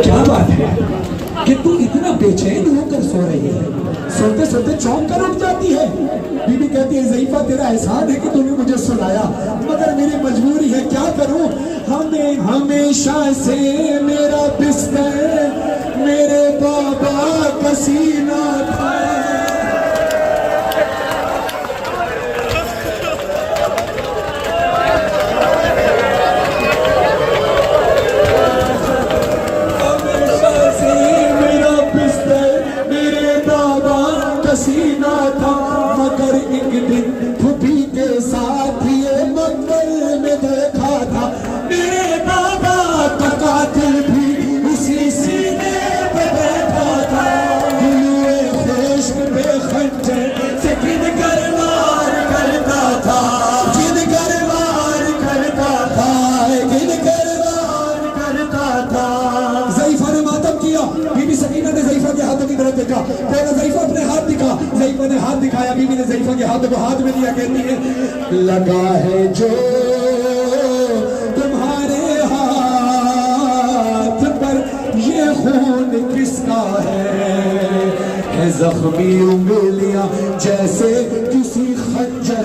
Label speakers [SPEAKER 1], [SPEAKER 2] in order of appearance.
[SPEAKER 1] क्या बात है कि तू इतना बेचैन होकर सो रही है, सोते सोते चौंक कर उठ जाती है। बीबी कहती है ज़ईफ़ा तेरा एहसान है कि तूने मुझे सुनाया, मगर मेरी मजबूरी है, क्या करूं। हमें हमेशा से मेरा बिस्तर मेरे बाबा का सीना था। सीना था, मगर एक दिन फूफी के साथ ये मंगल में देखा था। मेरे बाबा का कातिल भी उसी सीने पे बैठा था। दिलुए खुश्क पे खंजर से गिन कर वार करता था, गिन कर वार करता था, गिन कर वार करता था। ज़ईफ़ा ने मातम किया। बीबी सकीना ने ज़ईफ़ा के हाथों की तरफ देखा, फिर ज़ईफ़ा अपने हाथ दिखा। ज़ईफ़ा ने हाथ दिखाया, बीबी ने ज़ईफ़ा के हाथों को हाथ में लिया, कहती है लगा है जो तुम्हारे हाथ पर ये खून किसका है जख्मी उंगलियां जैसे किसी खंजर